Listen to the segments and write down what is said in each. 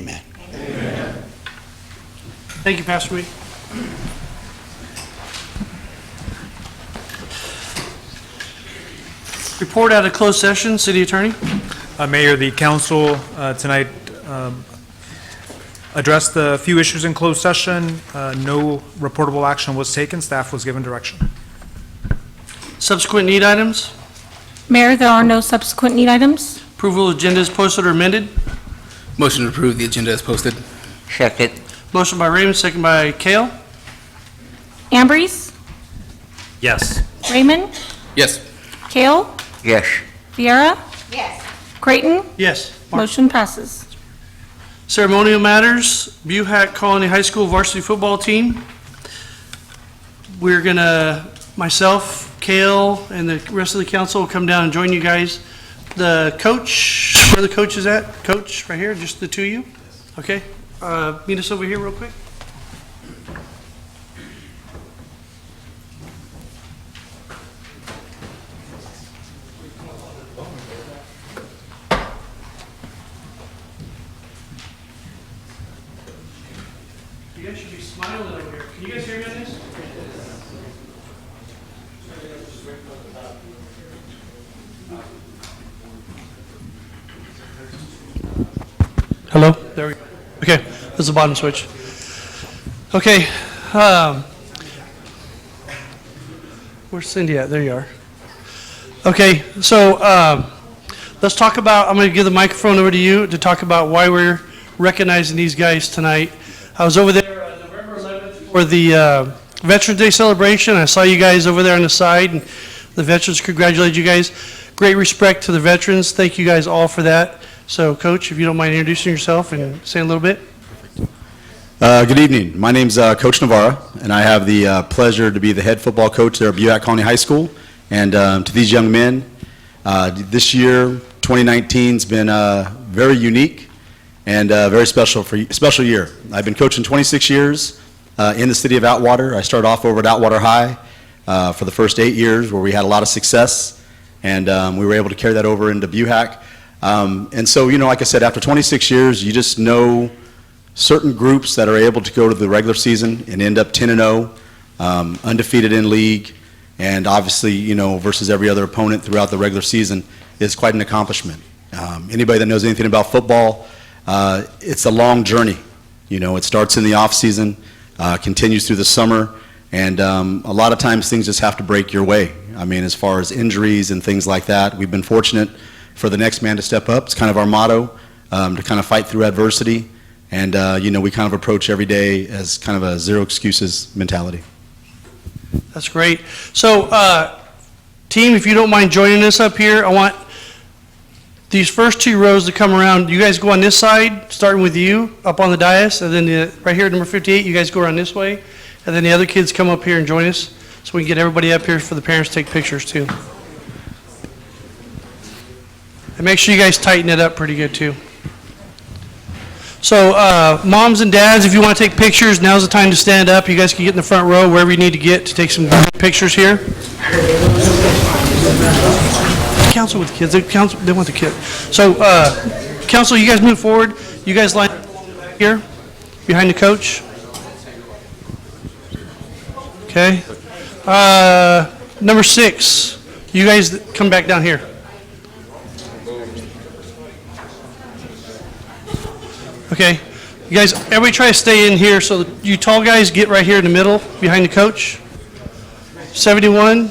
Amen. Thank you, Pastor Weed. Report out of closed session, City Attorney. Mayor, the council tonight addressed the few issues in closed session. No reportable action was taken. Staff was given direction. Subsequent need items. Mayor, there are no subsequent need items. Approval of agenda is posted or amended. Motion to approve the agenda as posted. Second. Motion by Raymond, second by Kale. Ambrose, Yes. Raymond, Yes. Kale, Yes. Viera, Yes. Creighton. Yes. Mark. Motion passes. Ceremonial matters, Buhack Colony High School varsity football team. We're gonna, myself, Kale, and the rest of the council will come down and join you guys. The coach, where the coach is at? Coach, right here, just the two of you? Okay, meet us over here real quick. You guys should be smiling over here. Can you guys hear me on this? Hello? There we go. Okay, that's the bottom switch. Okay. Where's Cindy at? There you are. Okay, so let's talk about, I'm going to give the microphone over to you to talk about why we're recognizing these guys tonight. I was over there November 11th for the Veterans Day celebration. I saw you guys over there on the side, and the veterans congratulate you guys. Great respect to the veterans. Thank you guys all for that. So, Coach, if you don't mind introducing yourself and saying a little bit. Good evening. My name's Coach Navarra, and I have the pleasure to be the head football coach there at Buhack Colony High School. And to these young men, this year, 2019's been very unique and very special year. I've been coaching 26 years in the city of Atwater. I started off over at Atwater High for the first 8 years, where we had a lot of success, and we were able to carry that over into Buhack. And so, you know, like I said, after 26 years, you just know certain groups that are able to go to the regular season and end up 10-0, undefeated in league, and obviously, you know, versus every other opponent throughout the regular season is quite an accomplishment. Anybody that knows anything about football, it's a long journey. You know, it starts in the off season, continues through the summer, and a lot of times things just have to break your way. I mean, as far as injuries and things like that, we've been fortunate for the next man to step up. It's kind of our motto, to kind of fight through adversity. And, you know, we kind of approach every day as kind of a zero excuses mentality. That's great. So, team, if you don't mind joining us up here, I want these first two rows to come around. You guys go on this side, starting with you, up on the dais, and then right here at number 58, you guys go around this way, and then the other kids come up here and join us, so we can get everybody up here for the parents to take pictures too. And make sure you guys tighten it up pretty good too. So moms and dads, if you want to take pictures, now's the time to stand up. You guys can get in the front row wherever you need to get to take some good pictures here. Council with the kids, they want the kid. So council, you guys move forward. You guys line up here behind the coach. Okay. Number 6, you guys come back down here. Okay, you guys, everybody try to stay in here, so you tall guys get right here in the middle, behind the coach. 71,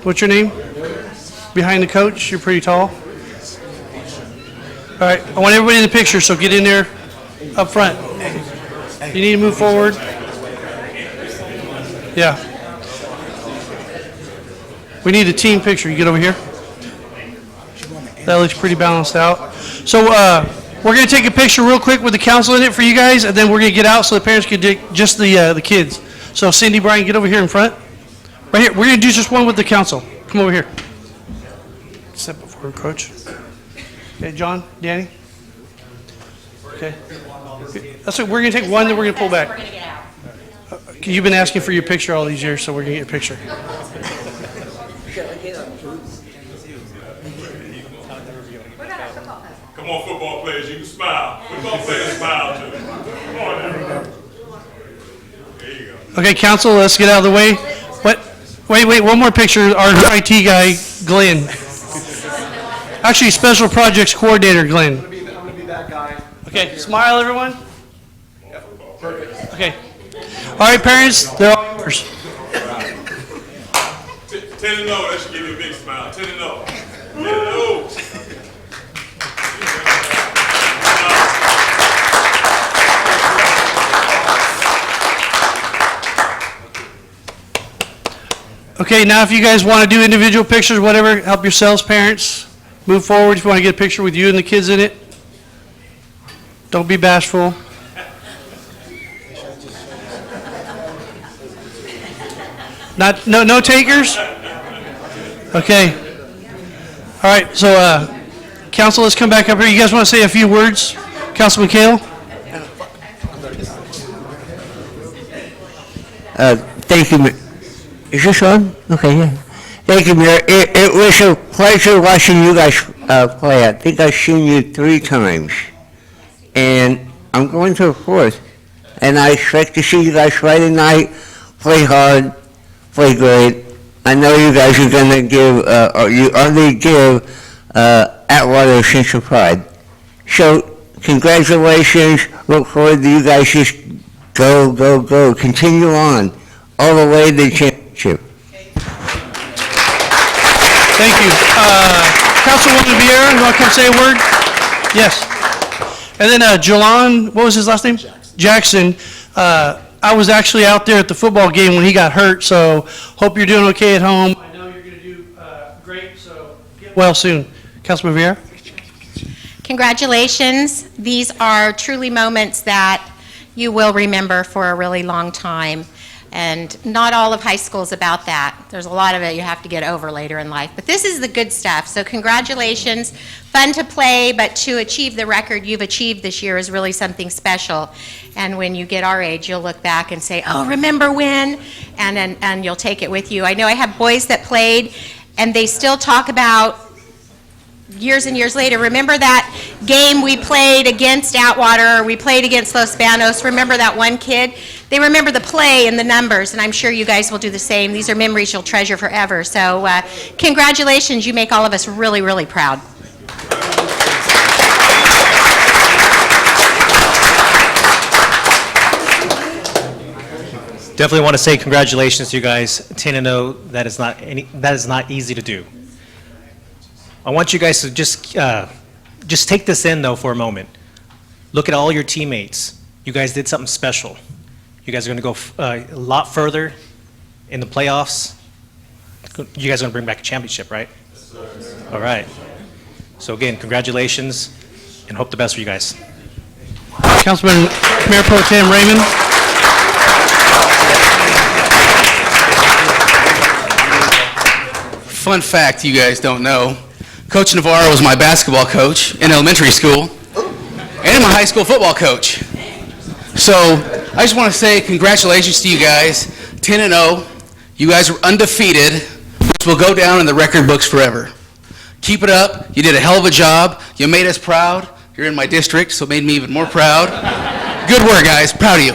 what's your name? Behind the coach, you're pretty tall. All right, I want everybody in the picture, so get in there up front. You need to move forward. Yeah. We need a team picture. You get over here. That looks pretty balanced out. So, we're going to take a picture real quick with the council in it for you guys, and then we're going to get out so the parents can take just the kids. So Cindy, Brian, get over here in front. Right here. We're going to do just one with the council. Come over here. Step up forward, Coach. Okay, John, Danny. Okay. That's it. We're going to take one, then we're going to pull back. We're going to get out. You've been asking for your picture all these years, so we're going to get a picture. Come on, football players, you can smile. Okay, council, let's get out of the way. What? Wait, one more picture. Our IT guy, Glenn. Actually, Special Projects Coordinator, Glenn. I'm gonna be that guy. Okay, smile, everyone. Perfect. Okay. All right, parents, they're all yours. 10-0, that should give you a big smile. 10-0. 10-0. Okay, now if you guys want to do individual pictures, whatever, help yourselves, parents. Move forward if you want to get a picture with you and the kids in it. Don't be bashful. No takers? Okay. All right, so, council, let's come back up here. You guys want to say a few words? Councilman Kale? Thank you, is this on? Okay, yeah. Thank you, Mayor. It was a pleasure watching you guys play. I think I've seen you 3 times. And I'm going to a 4th. And I expect to see you guys Friday night, play hard, play great. I know you guys are going to give, or you already give Atwater a sense of pride. So, congratulations. Look forward to you guys just go. Continue on all the way to the championship. Thank you. Councilwoman Vieira, you want to come say a word? Yes. And then Jelon, what was his last name? Jackson. I was actually out there at the football game when he got hurt, so hope you're doing okay at home. I know you're going to do great, so get well soon. Councilman Vieira? Congratulations. These are truly moments that you will remember for a really long time. And not all of high school is about that. There's a lot of it you have to get over later in life. But this is the good stuff. So congratulations. Fun to play, but to achieve the record you've achieved this year is really something special. And when you get our age, you'll look back and say, oh, remember when? And you'll take it with you. I know I have boys that played, and they still talk about years and years later, remember that game we played against Atwater, or we played against Los Banos, remember that one kid? They remember the play and the numbers, and I'm sure you guys will do the same. These are memories you'll treasure forever. So congratulations, you make all of us really, really proud. Definitely want to say congratulations to you guys. 10-0, that is not easy to do. I want you guys to just take this in, though, for a moment. Look at all your teammates. You guys did something special. You guys are going to go a lot further in the playoffs. You guys are going to bring back a championship, right? Yes, sir. All right. So, again, congratulations, and hope the best for you guys. Councilman Mayor Pro Tem Raymond? Fun fact you guys don't know, Coach Navarro was my basketball coach in elementary school and my high school football coach. So I just want to say congratulations to you guys, 10-0. You guys are undefeated, which will go down in the record books forever. Keep it up. You did a hell of a job. You made us proud. You're in my district, so it made me even more proud. Good work, guys. Proud of you.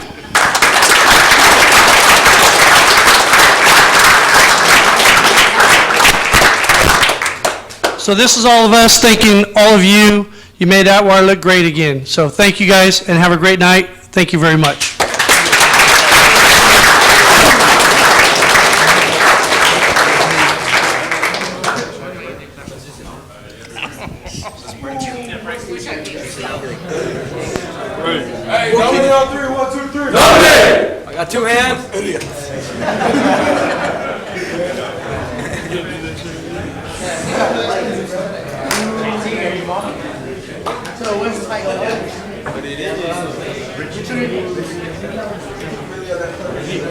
So this is all of us thanking all of you. You made Atwater look great again. So thank you guys, and have a great night. Thank you very much. Hey, nominate on 3. 1, 2, 3. Nominate! I got 2 hands.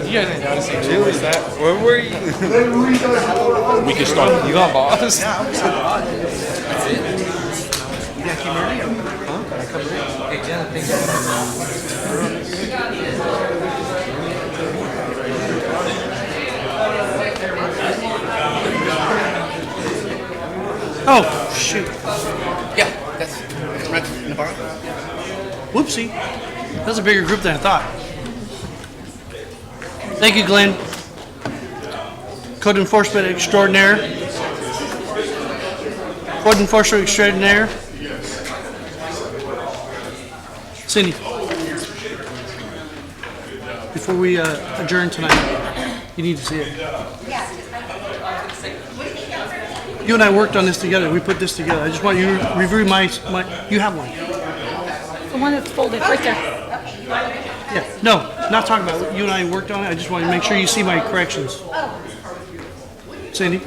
You guys ain't noticing too, is that? Where were you? We can start. You gone, boss? That's it. You gotta keep moving. Huh? Hey, Jenna, thank Oh, shoot. Yeah, that's Navarro. Whoopsie. That's a bigger group than I thought. Thank you, Glenn. Code enforcement extraordinaire. Code enforcement extraordinaire. Cindy. Before we adjourn tonight, you need to see it. You and I worked on this together. We put this together. I just want you to review my you have one. The one that's folded right there. Yeah, no, not talking about it. You and I worked on it. I just want to make sure you see my corrections. Cindy?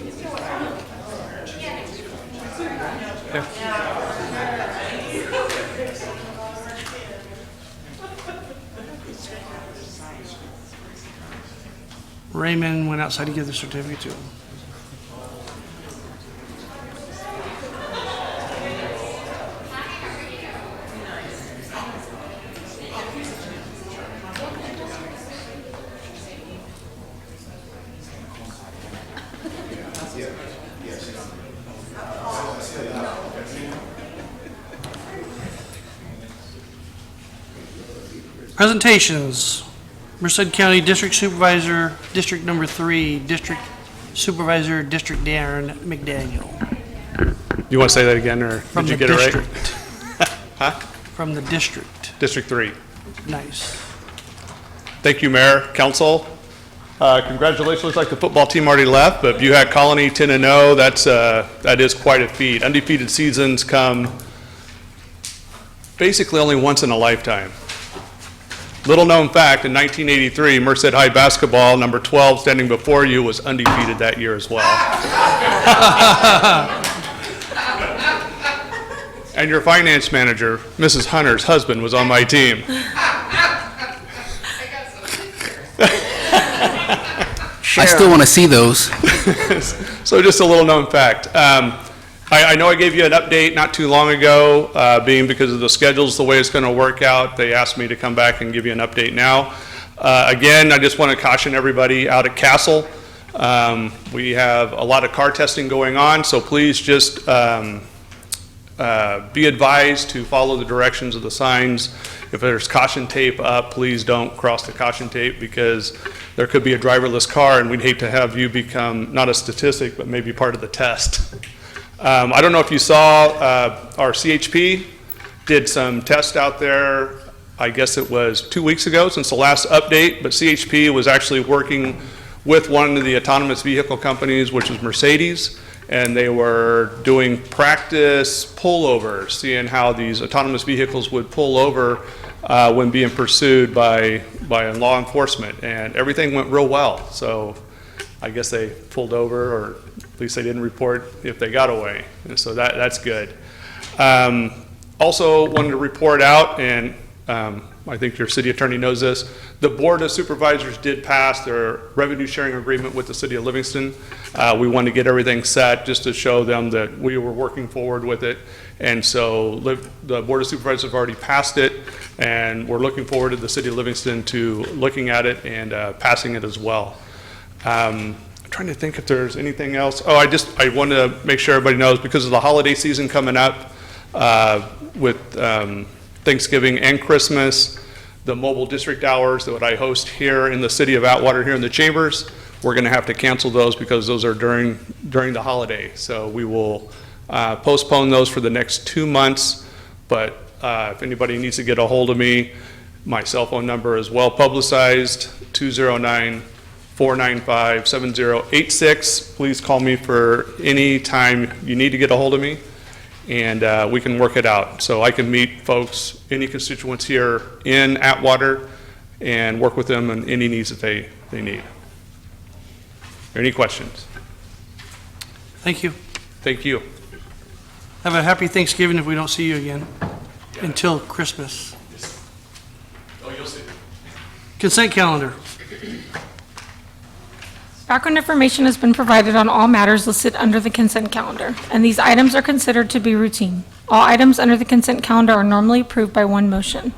Yeah. Raymond went outside to give the certificate to him. Presentations. Merced County District Supervisor, District Number 3, District Supervisor, District Darren McDaniel. You want to say that again, or From did you the get it district. right? Huh? From the district. District 3. Nice. Thank you, Mayor, Council. Congratulations, looks like the football team already left, but Buhack Colony 10-0, that is quite a feat. Undefeated seasons come basically only once in a lifetime. Little known fact, in 1983, Merced High basketball, number 12 standing before you, was undefeated that year as well. And your finance manager, Mrs. Hunter's husband, was on my team. I still want to see those. So just a little known fact. I know I gave you an update not too long ago, being because of the schedules, the way it's going to work out. They asked me to come back and give you an update now. Again, I just want to caution everybody out at Castle. We have a lot of car testing going on, so please just be advised to follow the directions of the signs. If there's caution tape up, please don't cross the caution tape, because there could be a driverless car, and we'd hate to have you become not a statistic, but maybe part of the test. I don't know if you saw, our CHP did some tests out there. I guess it was 2 weeks ago since the last update, but CHP was actually working with one of the autonomous vehicle companies, which is Mercedes, and they were doing practice pullovers, seeing how these autonomous vehicles would pull over when being pursued by law enforcement, and everything went real well. So I guess they pulled over, or at least they didn't report if they got away, and so that's good. Also wanted to report out, and I think your city attorney knows this, the Board of Supervisors did pass their revenue sharing agreement with the city of Livingston. We wanted to get everything set just to show them that we were working forward with it, and so the Board of Supervisors have already passed it, and we're looking forward to the city of Livingston to looking at it and passing it as well. I'm trying to think if there's anything else. Oh, I wanted to make sure everybody knows, because of the holiday season coming up with Thanksgiving and Christmas, the mobile district hours that I host here in the city of Atwater, here in the chambers, we're going to have to cancel those because those are during the holiday. So we will postpone those for the next 2 months. But if anybody needs to get a hold of me, my cell phone number is well publicized, 209-495-7086. Please call me for any time you need to get a hold of me, and we can work it out. So I can meet folks, any constituents here in Atwater, and work with them on any needs that they need. Any questions? Thank you. Thank you. Have a happy Thanksgiving if we don't see you again until Christmas. Oh, you'll see. Consent calendar. Background information has been provided on all matters listed under the consent calendar, and these items are considered to be routine. All items under the consent calendar are normally approved by one motion.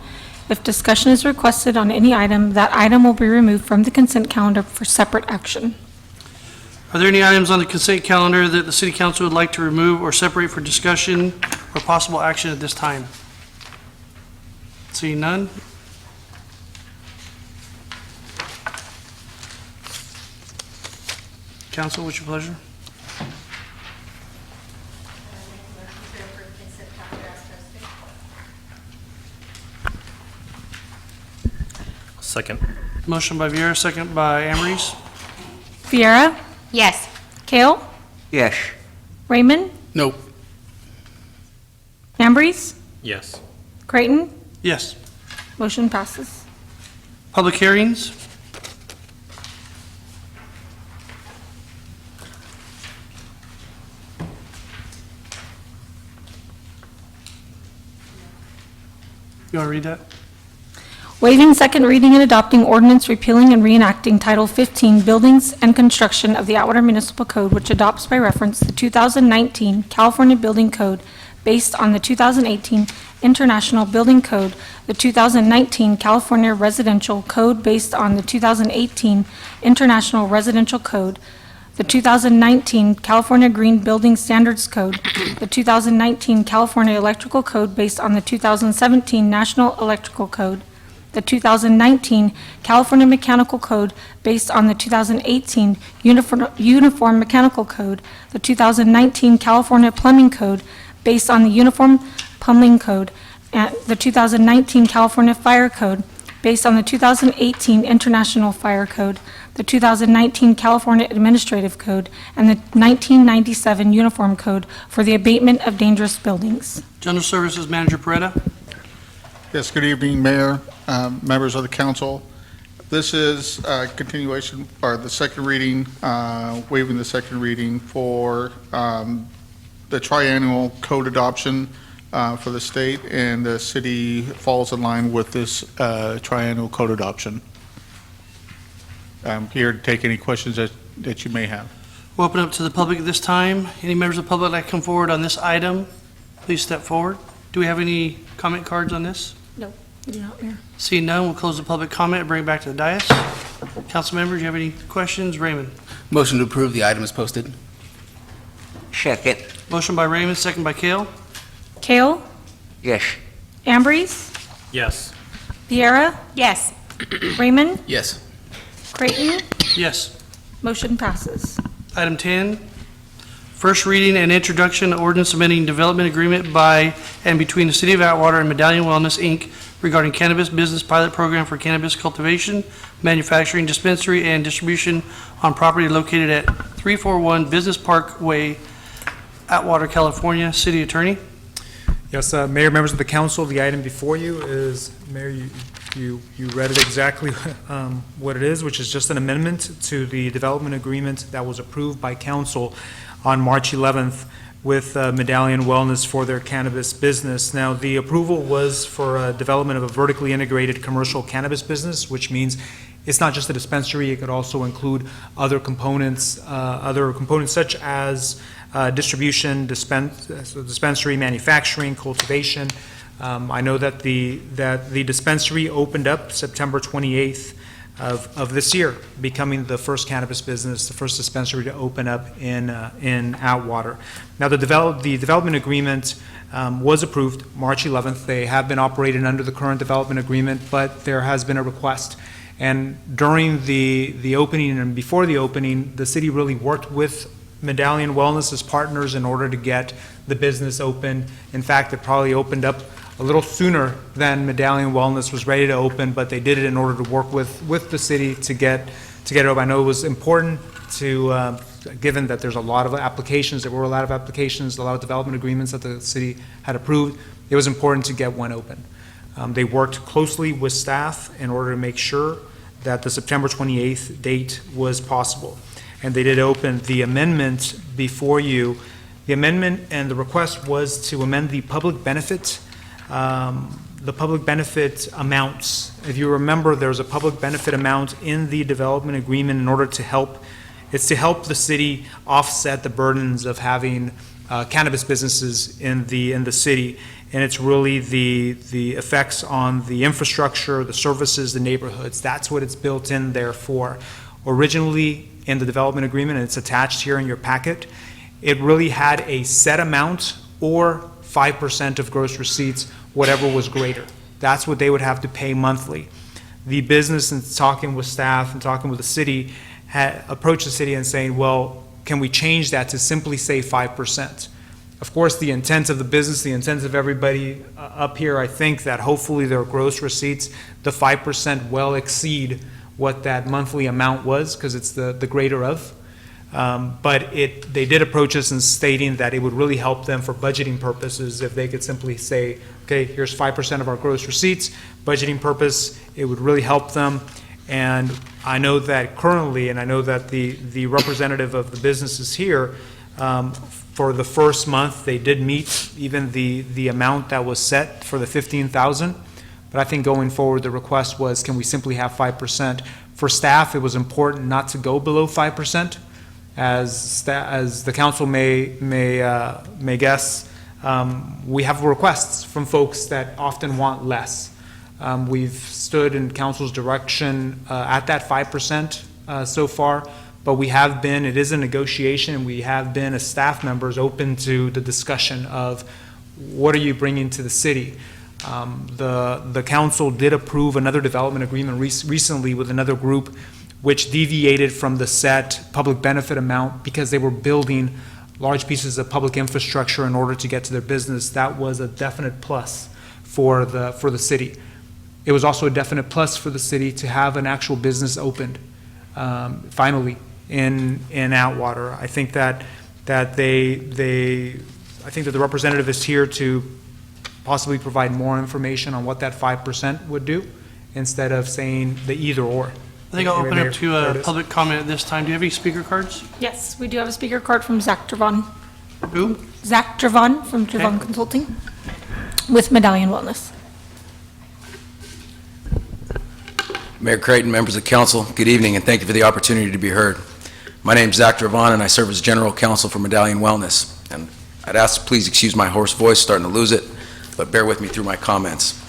If discussion is requested on any item, that item will be removed from the consent calendar for separate action. Are there any items on the consent calendar that the city council would like to remove or separate for discussion or possible action at this time? Seeing none? Council, what's your pleasure? Second. Motion by Viera, second by Ambrose. Viera, Yes. Kale, Yes. No. Raymond, Ambrose, Yes. Creighton, Yes. motion passes. Public hearings? You want to read that? Waiving second reading and adopting ordinance repealing and reenacting Title 15 Buildings and Construction of the Atwater Municipal Code, which adopts by reference the 2019 California Building Code based on the 2018 International Building Code, the 2019 California Residential Code based on the 2018 International Residential Code, the 2019 California Green Building Standards Code, the 2019 California Electrical Code based on the 2017 National Electrical Code, the 2019 California Mechanical Code based on the 2018 Uniform Mechanical Code, the 2019 California Plumbing Code based on the Uniform Plumbing Code, and the 2019 California Fire Code based on the 2018 International Fire Code, the 2019 California Administrative Code, and the 1997 Uniform Code for the abatement of dangerous buildings. General Services Manager Peretta? Yes, good evening, Mayor, members of the council. This is a continuation, or the second reading, waiving the second reading for the triennial code adoption for the state, and the city falls in line with this triennial code adoption. I'm here to take any questions that you may have. We'll open up to the public at this time. Any members of the public that come forward on this item, please step forward. Do we have any comment cards on this? No, we do not, Mayor. Seeing none, we'll close the public comment and bring it back to the dais. Council members, you have any questions? Raymond? Motion to approve the item is posted. Second. Motion by Raymond, second by Kale. Kale, Yes. Ambrose, Yes. Viera, Yes. Raymond, Yes. Creighton, Yes. motion passes. Item 10, first reading and introduction of ordinance amending development agreement by and between the City of Atwater and Medallion Wellness, Inc. regarding cannabis business pilot program for cannabis cultivation, manufacturing, dispensary, and distribution on property located at 341 Business Park Way, Atwater, California. City Attorney? Yes, Mayor, members of the council, the item before you is, Mayor, you read it exactly what it is, which is just an amendment to the development agreement that was approved by council on March 11th with Medallion Wellness for their cannabis business. Now, the approval was for development of a vertically integrated commercial cannabis business, which means it's not just a dispensary, it could also include other components such as distribution, dispensary, manufacturing, cultivation. I know that the dispensary opened up September 28th of this year, becoming the first cannabis business, the first dispensary to open up in Atwater. Now, the development agreement was approved March 11th. They have been operating under the current development agreement, but there has been a request. And during the opening and before the opening, the city really worked with Medallion Wellness as partners in order to get the business open. In fact, it probably opened up a little sooner than Medallion Wellness was ready to open, but they did it in order to work with the city to get it open. I know it was important to, given that there's a lot of applications, there were a lot of applications, a lot of development agreements that the city had approved, it was important to get one open. They worked closely with staff in order to make sure that the September 28th date was possible. And they did open. The amendment before you. The amendment and the request was to amend the public benefit amounts. If you remember, there's a public benefit amount in the development agreement in order to help, it's to help the city offset the burdens of having cannabis businesses in the city. And it's really the effects on the infrastructure, the services, the neighborhoods. That's what it's built in there for. Originally, in the development agreement, and it's attached here in your packet, it really had a set amount or 5% of gross receipts, whatever was greater. that's what they would have to pay monthly. The business, in talking with staff and talking with the city, had approached the city and saying, well, can we change that to simply say 5%? Of course, the intent of the business, the intent of everybody up here, I think that hopefully their gross receipts, the 5% well exceed what that monthly amount was, because it's the greater of. But they did approach us in stating that it would really help them for budgeting purposes if they could simply say, okay, here's 5% of our gross receipts, budgeting purpose, it would really help them. And I know that currently, and I know that the representative of the business is here, for the first month, they did meet even the amount that was set for the 15,000. But I think going forward, the request was, can we simply have 5%? For staff, it was important not to go below 5%. As the council may guess, we have requests from folks that often want less. We've stood in council's direction at that 5% so far, but we have been, it is a negotiation, and we have been as staff members open to the discussion of what are you bringing to the city. The council did approve another development agreement recently with another group which deviated from the set public benefit amount because they were building large pieces of public infrastructure in order to get to their business. That was a definite plus for the city. It was also a definite plus for the city to have an actual business opened, finally, in Atwater. I think that the representative is here to possibly provide more information on what that 5% would do, instead of saying the either or. I think I'll open up to public comment at this time. Do you have any speaker cards? Yes, we do have a speaker card from Zach Dravon. Who? Zach Dravon from Dravon Consulting with Medallion Wellness. Mayor Creighton, members of council, good evening, and thank you for the opportunity to be heard. My name is Zach Dravon, and I serve as general counsel for Medallion Wellness. And I'd ask to please excuse my hoarse voice, starting to lose it, but bear with me through my comments.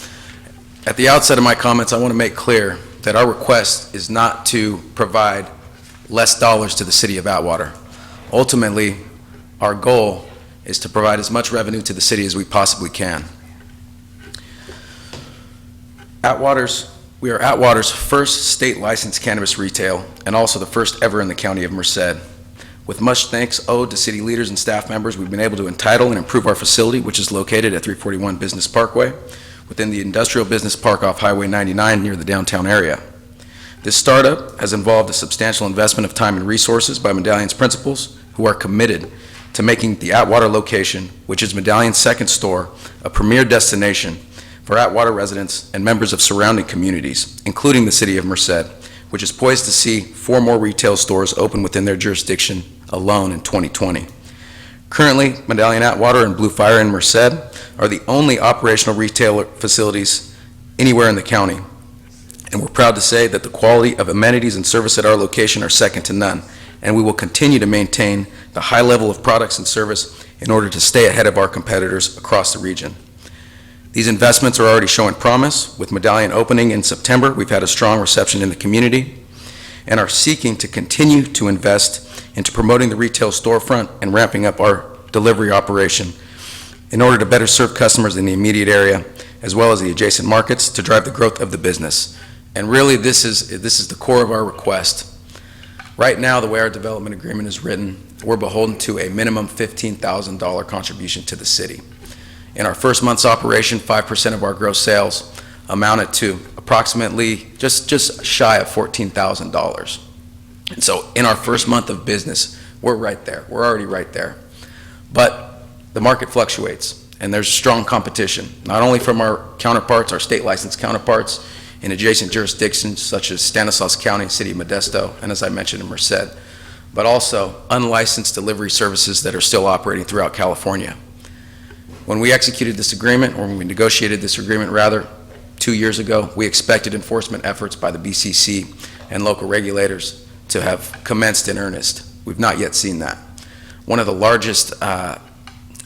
At the outset of my comments, I want to make clear that our request is not to provide less dollars to the city of Atwater. Ultimately, our goal is to provide as much revenue to the city as we possibly can. We are Atwater's first state licensed cannabis retail, and also the first ever in the county of Merced. With much thanks owed to city leaders and staff members, we've been able to entitle and improve our facility, which is located at 341 Business Parkway, within the industrial business park off Highway 99 near the downtown area. This startup has involved a substantial investment of time and resources by Medallion's principals, who are committed to making the Atwater location, which is Medallion's second store, a premier destination for Atwater residents and members of surrounding communities, including the city of Merced, which is poised to see 4 more retail stores open within their jurisdiction alone in 2020. Currently, Medallion Atwater and Blue Fire in Merced are the only operational retail facilities anywhere in the county. And we're proud to say that the quality of amenities and service at our location are second to none. And we will continue to maintain the high level of products and service in order to stay ahead of our competitors across the region. These investments are already showing promise. With Medallion opening in September, we've had a strong reception in the community and are seeking to continue to invest into promoting the retail storefront and ramping up our delivery operation in order to better serve customers in the immediate area as well as the adjacent markets to drive the growth of the business. And really, this is the core of our request. Right now, the way our development agreement is written, we're beholden to a minimum $15,000 contribution to the city. In our first month's operation, 5% of our gross sales amounted to approximately just shy of $14,000. And so in our first month of business, we're right there. We're already right there. But the market fluctuates, and there's strong competition, not only from our counterparts, our state licensed counterparts in adjacent jurisdictions such as Stanislaus County, City of Modesto, and as I mentioned in Merced, but also unlicensed delivery services that are still operating throughout California. When we executed this agreement, or when we negotiated this agreement rather, 2 years ago, we expected enforcement efforts by the BCC and local regulators to have commenced in earnest. We've not yet seen that. One of the largest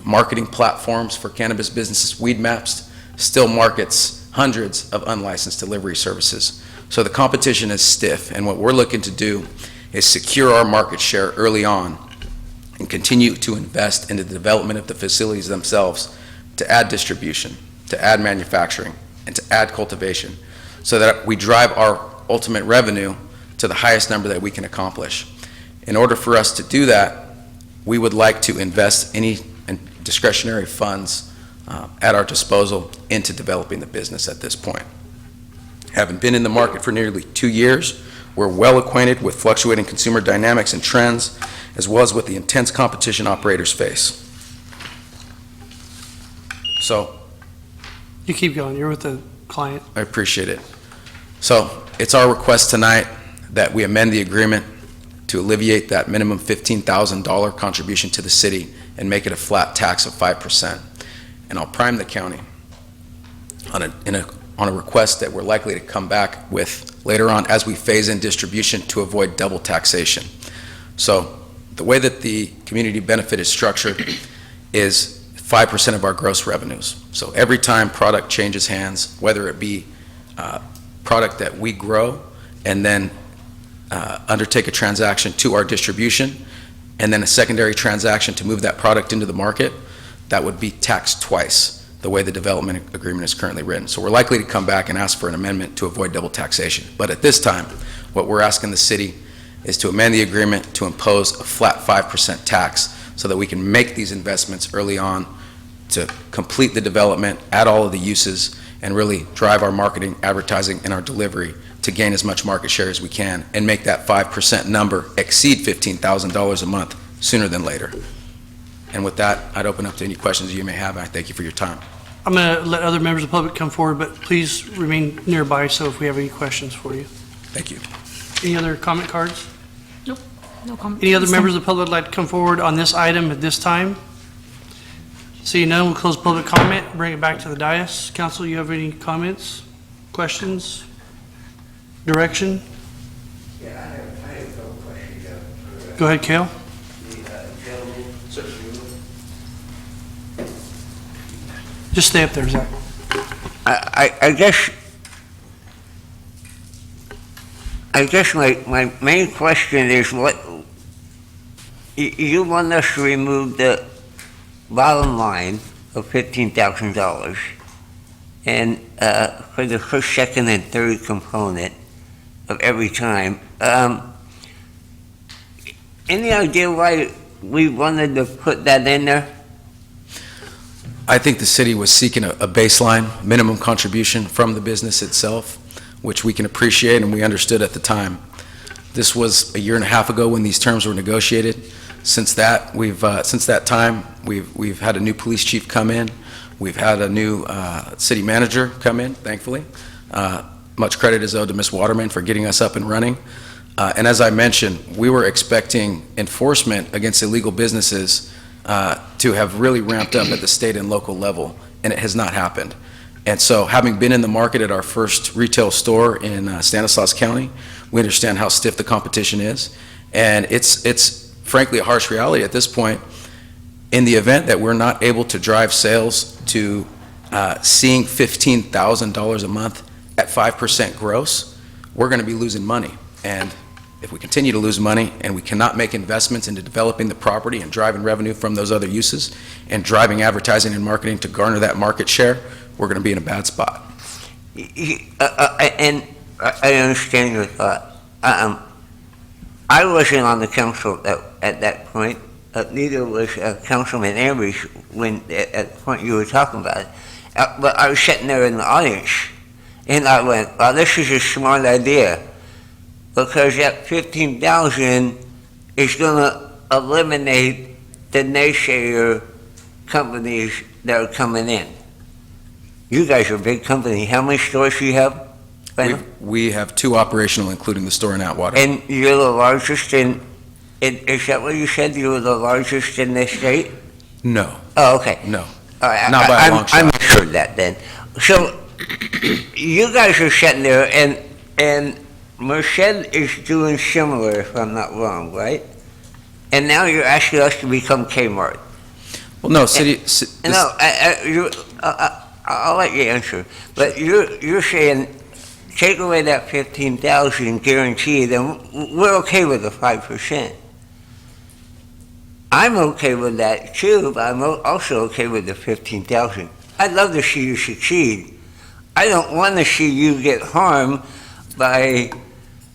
marketing platforms for cannabis businesses, Weed Maps, still markets hundreds of unlicensed delivery services. So the competition is stiff, and what we're looking to do is secure our market share early on and continue to invest in the development of the facilities themselves to add distribution, to add manufacturing, and to add cultivation, so that we drive our ultimate revenue to the highest number that we can accomplish. In order for us to do that, we would like to invest any discretionary funds at our disposal into developing the business at this point. Having been in the market for nearly 2 years, we're well acquainted with fluctuating consumer dynamics and trends, as well as with the intense competition operators face. So, You keep going, you're with the client. I appreciate it. So, it's our request tonight that we amend the agreement to alleviate that minimum $15,000 contribution to the city and make it a flat tax of 5%. And I'll prime the county on a request that we're likely to come back with later on as we phase in distribution to avoid double taxation. So the way that the community benefit is structured is 5% of our gross revenues. So every time product changes hands, whether it be product that we grow and then undertake a transaction to our distribution, and then a secondary transaction to move that product into the market, that would be taxed twice, the way the development agreement is currently written. So we're likely to come back and ask for an amendment to avoid double taxation. But at this time, what we're asking the city is to amend the agreement to impose a flat 5% tax so that we can make these investments early on to complete the development, add all of the uses, and really drive our marketing, advertising, and our delivery to gain as much market share as we can and make that 5% number exceed $15,000 a month sooner than later. And with that, I'd open up to any questions you may have, and I thank you for your time. I'm going to let other members of the public come forward, but please remain nearby so if we have any questions for you. Thank you. Any other comment cards? Nope, no comment. Any other members of the public would like to come forward on this item at this time? Seeing none, we'll close public comment, bring it back to the dais. Council, you have any comments, questions, direction? Yeah, I have a couple questions. Go ahead, Cale. Just stay up there, Zach. I guess my main question is what, you want us to remove the bottom line of $15,000 and for the first, second, and third component of every time. Any idea why we wanted to put that in there? I think the city was seeking a baseline minimum contribution from the business itself, which we can appreciate and we understood at the time. This was a year and a half ago when these terms were negotiated. Since that time, we've had a new police chief come in. We've had a new city manager come in, thankfully. Much credit is owed to Ms. Waterman for getting us up and running. And as I mentioned, we were expecting enforcement against illegal businesses to have really ramped up at the state and local level, and it has not happened. And so, having been in the market at our first retail store in Stanislaus County, we understand how stiff the competition is, and it's frankly a harsh reality at this point. In the event that we're not able to drive sales to seeing $15,000 a month at 5% gross, we're going to be losing money. And if we continue to lose money and we cannot make investments into developing the property and driving revenue from those other uses and driving advertising and marketing to garner that market share, we're going to be in a bad spot. And I understand your thought. I wasn't on the council at that point. Neither was Councilman Ambridge at the point you were talking about it. But I was sitting there in the audience, and I went, "Well, this is a smart idea." Because that 15,000 is going to eliminate the naysayer companies that are coming in. You guys are a big company. How many stores do you have? We have 2 operational, including the store in Atwater. And you're the largest in, is that what you said? You were the largest in the state? No. Oh, okay. No. All right. Not by a long shot. I misheard that then. So you guys are sitting there and Merced is doing similar, if I'm not wrong, right? And now you're asking us to become Kmart. Well, no, No, I'll let you answer. But you're saying take away that 15,000 guaranteed, and we're okay with the 5%. I'm okay with that too, but I'm also okay with the 15,000. I'd love to see you succeed. I don't want to see you get harmed by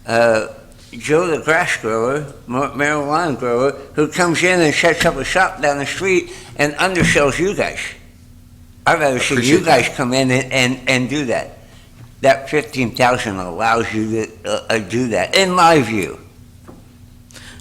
Joe the grass grower, marijuana grower, who comes in and sets up a shop down the street and undersells you guys. I'd rather see you guys come in and do that. That 15,000 allows you to do that, in my view.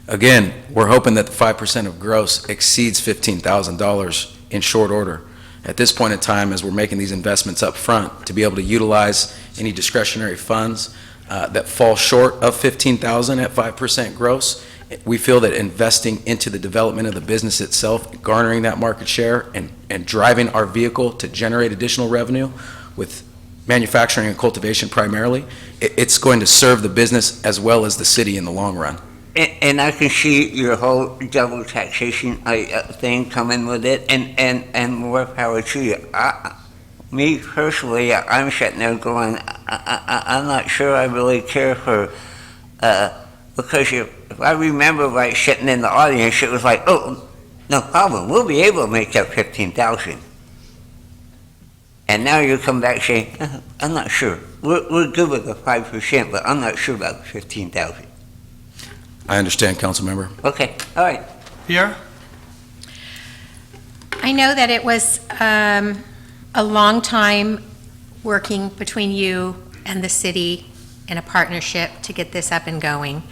Again, we're hoping that the 5% of gross exceeds $15,000 in short order. At this point in time, as we're making these investments up front, to be able to utilize any discretionary funds that fall short of $15,000 at 5% gross, we feel that investing into the development of the business itself, garnering that market share, and driving our vehicle to generate additional revenue with manufacturing and cultivation primarily, it's going to serve the business as well as the city in the long run. And I can see your whole double taxation thing coming with it, and more power to you. Me personally, I'm sitting there going, I'm not sure I really care for, because if I remember right, sitting in the audience, it was like, oh, no problem, we'll be able to make that 15,000. And now you come back saying, I'm not sure. We're good with the 5%, but I'm not sure about the 15,000. I understand, council member. Okay, all right. Pierre? I know that it was a long time working between you and the city in a partnership to get this up and going.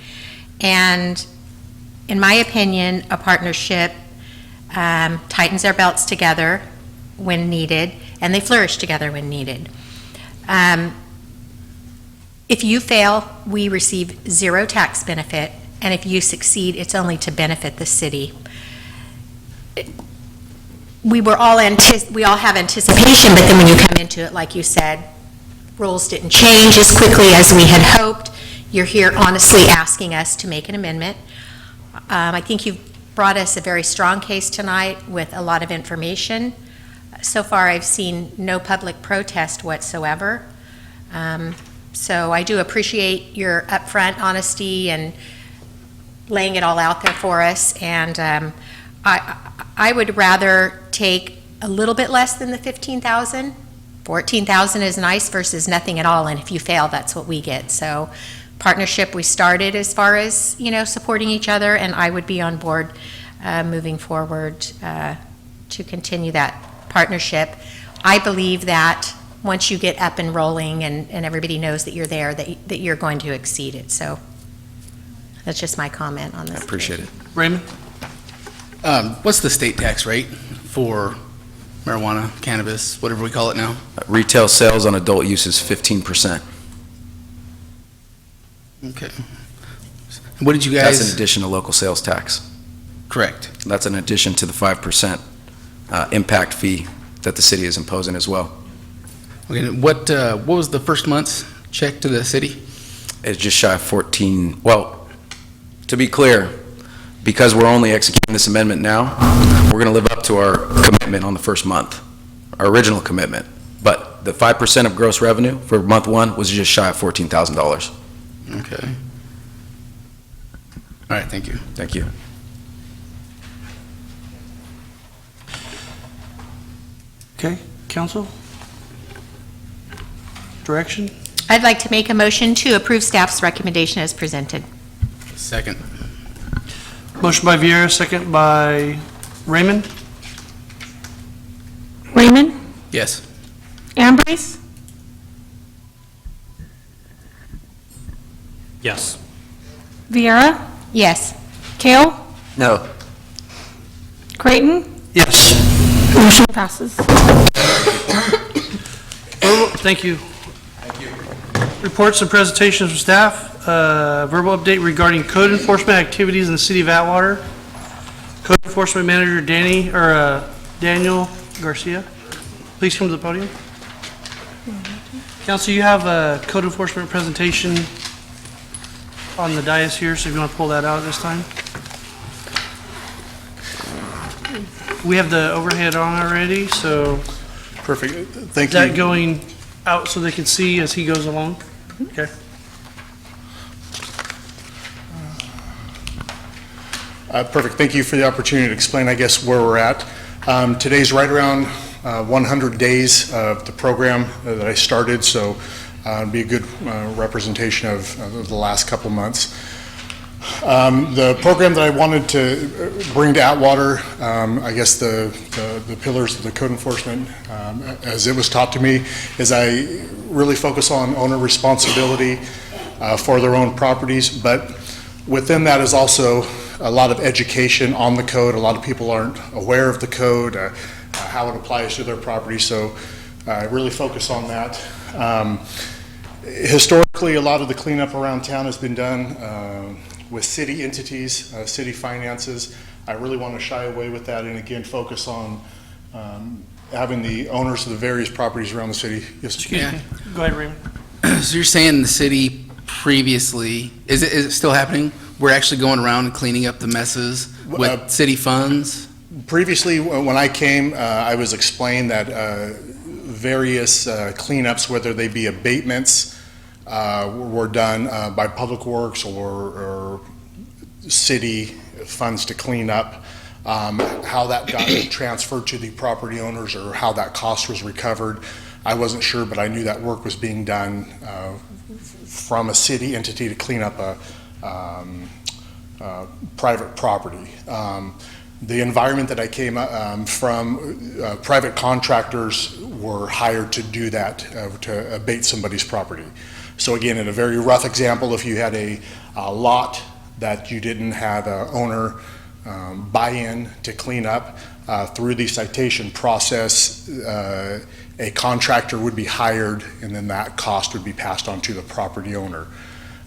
And in my opinion, a partnership tightens our belts together when needed, and they flourish together when needed. If you fail, we receive zero tax benefit, and if you succeed, it's only to benefit the city. We all have anticipation, but then when you come into it, like you said, rules didn't change as quickly as we had hoped. You're here honestly asking us to make an amendment. I think you've brought us a very strong case tonight with a lot of information. So far, I've seen no public protest whatsoever. So I do appreciate your upfront honesty and laying it all out there for us. And I would rather take a little bit less than the 15,000. 14,000 is nice versus nothing at all, and if you fail, that's what we get. So partnership we started as far as, supporting each other, and I would be on board moving forward to continue that partnership. I believe that once you get up and rolling and everybody knows that you're there, that you're going to exceed it. So that's just my comment on this. I appreciate it. Raymond? What's the state tax rate for marijuana, cannabis, whatever we call it now? Retail sales on adult use is 15%. Okay. What did you guys? That's in addition to local sales tax. Correct. That's in addition to the 5% impact fee that the city is imposing as well. Okay. What was the first month's check to the city? It's just shy of 14. Well, to be clear, because we're only executing this amendment now, we're going to live up to our commitment on the first month, our original commitment. But the 5% of gross revenue for month one was just shy of $14,000. Okay. All right, thank you. Thank you. Okay, council? Direction? I'd like to make a motion to approve staff's recommendation as presented. Second. Motion by Vieira, second by Raymond. Raymond? Yes. Ambrice? Yes. Vieira? Yes. Kale? No. Creighton? Yes. Motion passes. Thank you. Reports and presentations from staff. Verbal update regarding code enforcement activities in the city of Atwater. Code enforcement manager Daniel Garcia. Please come to the podium. Council, you have a code enforcement presentation on the dais here, so if you want to pull that out at this time. We have the overhead on already, so Perfect. Thank is that you. going out so they can see as he goes along? Okay. Perfect. Thank you for the opportunity to explain, I guess, where we're at. Today's right around 100 days of the program that I started, so it'd be a good representation of the last couple months. The program that I wanted to bring to Atwater, I guess the pillars of the code enforcement, as it was taught to me, is I really focus on owner responsibility for their own properties, but within that is also a lot of education on the code. A lot of people aren't aware of the code, how it applies to their property, so I really focus on that. Historically, a lot of the cleanup around town has been done with city entities, city finances. I really want to shy away with that and again focus on having the owners of the various properties around the city. Yes, Yeah. Go ahead, Raymond. So you're saying the city previously, is it still happening? We're actually going around and cleaning up the messes with city funds? Previously, when I came, I was explained that various cleanups, whether they be abatements, were done by Public Works or city funds to clean up. How that got transferred to the property owners or how that cost was recovered, I wasn't sure, but I knew that work was being done from a city entity to clean up a private property. The environment that I came from, private contractors were hired to do that, to abate somebody's property. So again, in a very rough example, if you had a lot that you didn't have an owner buy-in to clean up, through the citation process, a contractor would be hired and then that cost would be passed on to the property owner.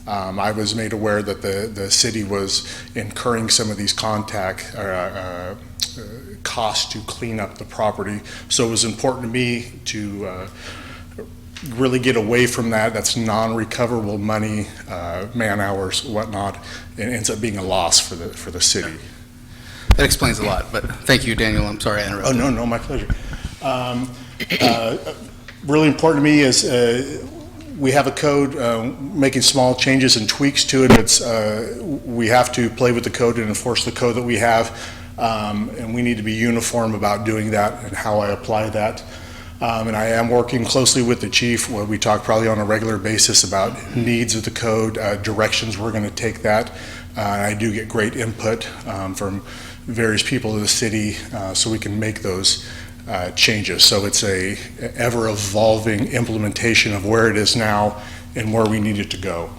I was made aware that the city was incurring some of these costs to clean up the property. So it was important to me to really get away from that. That's non-recoverable money, man hours, whatnot. It ends up being a loss for the city. That explains a lot, but thank you, Daniel. I'm sorry I interrupted. Oh, no, my pleasure. Really important to me is we have a code, making small changes and tweaks to it. We have to play with the code and enforce the code that we have, and we need to be uniform about doing that and how I apply that. And I am working closely with the chief, where we talk probably on a regular basis about needs of the code, directions we're going to take that. I do get great input from various people of the city, so we can make those changes. So it's a ever-evolving implementation of where it is now and where we need it to go.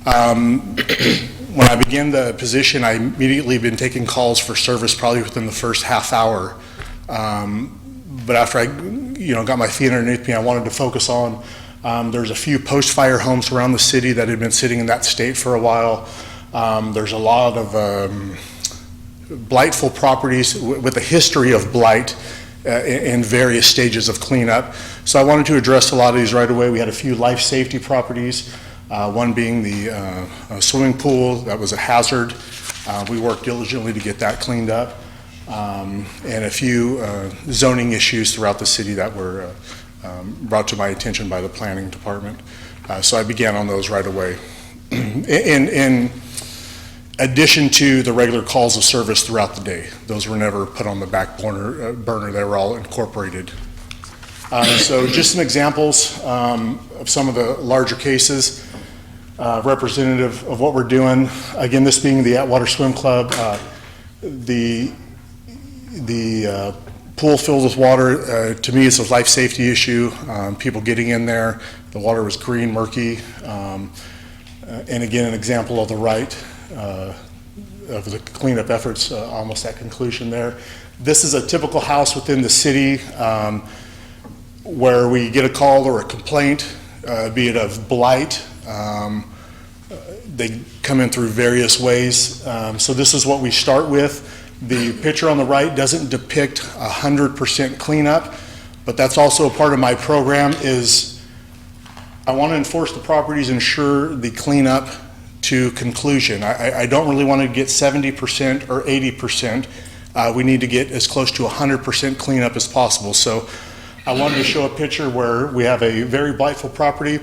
When I began the position, I immediately been taking calls for service probably within the first half hour. But after I got my feet underneath me, I wanted to focus on, there's a few post-fire homes around the city that had been sitting in that state for a while. There's a lot of blightful properties with a history of blight in various stages of cleanup. So I wanted to address a lot of these right away. We had a few life safety properties, one being the swimming pool that was a hazard. We worked diligently to get that cleaned up. And a few zoning issues throughout the city that were brought to my attention by the planning department. So I began on those right away. In addition to the regular calls of service throughout the day. Those were never put on the back burner, they were all incorporated. So just some examples of some of the larger cases, representative of what we're doing. Again, this being the Atwater Swim Club, the pool filled with water, to me it's a life safety issue. People getting in there, the water was green, murky. And again, an example of the right of the cleanup efforts, almost at conclusion there. This is a typical house within the city where we get a call or a complaint, be it of blight. They come in through various ways. So this is what we start with. The picture on the right doesn't depict 100% cleanup, but that's also a part of my program is I want to enforce the properties, ensure the cleanup to conclusion. I don't really want to get 70% or 80%. We need to get as close to 100% cleanup as possible. So I wanted to show a picture where we have a very blightful property.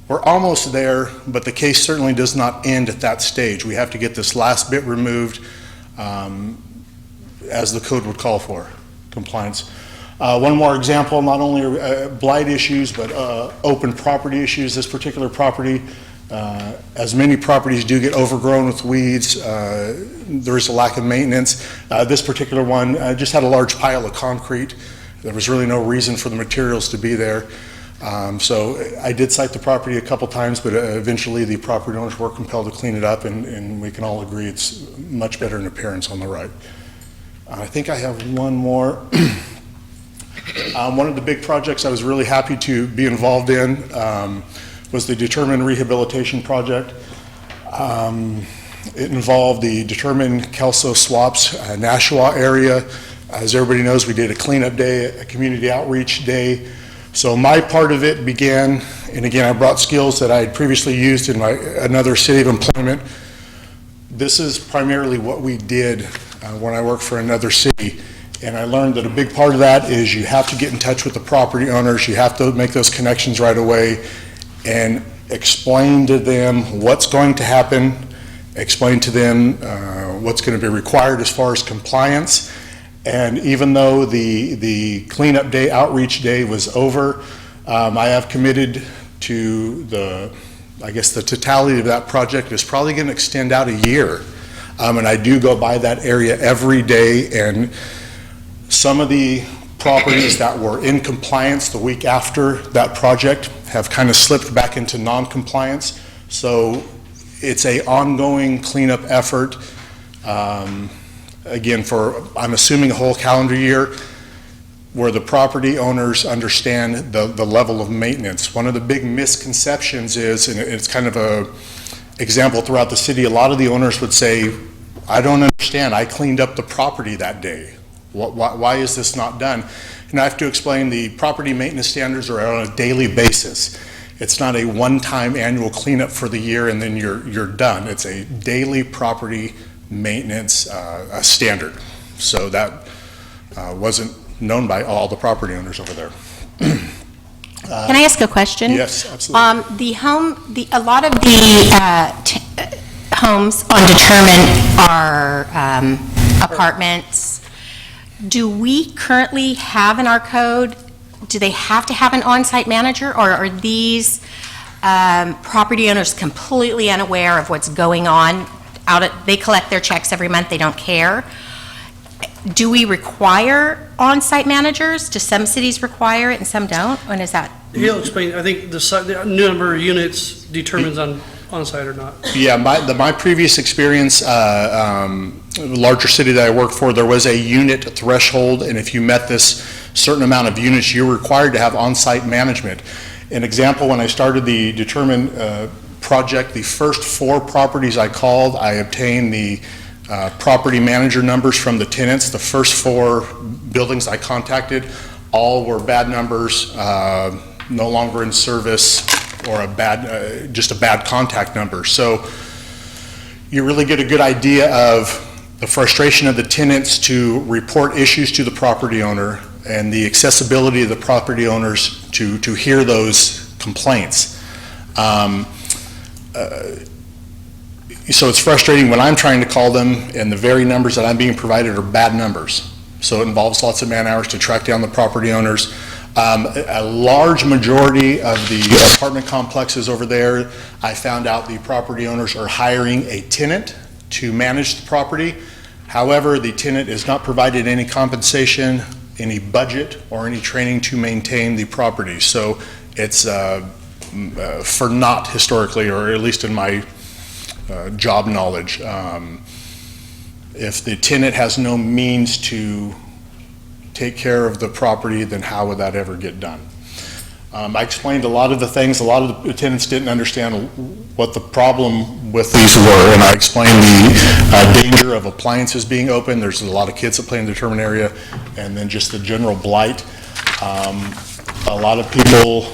We're almost there, but the case certainly does not end at that stage. We have to get this last bit removed as the code would call for, compliance. One more example, not only blight issues, but open property issues. This particular property, as many properties do get overgrown with weeds, there is a lack of maintenance. This particular one just had a large pile of concrete. There was really no reason for the materials to be there. So I did cite the property a couple times, but eventually the property owners were compelled to clean it up, and we can all agree it's much better in appearance on the right. I think I have one more. One of the big projects I was really happy to be involved in was the Determined Rehabilitation Project. It involved the Determined Kelso Swaps, Nashua area. As everybody knows, we did a cleanup day, a community outreach day. So my part of it began, and again, I brought skills that I had previously used in another city of employment. This is primarily what we did when I worked for another city. And I learned that a big part of that is you have to get in touch with the property owners. You have to make those connections right away and explain to them what's going to happen, explain to them what's going to be required as far as compliance. And even though the cleanup day, outreach day was over, I have committed to the totality of that project is probably going to extend out a year. And I do go by that area every day, and some of the properties that were in compliance the week after that project have kind of slipped back into non-compliance. So it's an ongoing cleanup effort. Again, I'm assuming a whole calendar year, where the property owners understand the level of maintenance. One of the big misconceptions is, and it's kind of a example throughout the city, a lot of the owners would say, I don't understand, I cleaned up the property that day. Why is this not done? And I have to explain the property maintenance standards are on a daily basis. It's not a one-time annual cleanup for the year and then you're done. It's a daily property maintenance standard. So that wasn't known by all the property owners over there. Can I ask a question? Yes, absolutely. A lot of the homes on Determined are apartments. Do we currently have in our code, do they have to have an on-site manager, or are these property owners completely unaware of what's going on? They collect their checks every month, they don't care. Do we require on-site managers? Do some cities require it and some don't? When is that? He'll explain. I think the number of units determines on-site or not. Yeah, my previous experience, larger city that I worked for, there was a unit threshold, and if you met this certain amount of units, you're required to have on-site management. An example, when I started the Determined project, the first 4 properties I called, I obtained the property manager numbers from the tenants. The first 4 buildings I contacted, all were bad numbers, no longer in service, or just a bad contact number. So you really get a good idea of the frustration of the tenants to report issues to the property owner and the accessibility of the property owners to hear those complaints. So it's frustrating when I'm trying to call them and the very numbers that I'm being provided are bad numbers. So it involves lots of man hours to track down the property owners. A large majority of the apartment complexes over there, I found out the property owners are hiring a tenant to manage the property. However, the tenant is not provided any compensation, any budget, or any training to maintain the property. So it's for naught historically, or at least in my job knowledge. If the tenant has no means to take care of the property, then how would that ever get done? I explained a lot of the things. A lot of the tenants didn't understand what the problem with these were, and I explained the danger of appliances being open. There's a lot of kids that play in the Determined area, and then just the general blight. A lot of people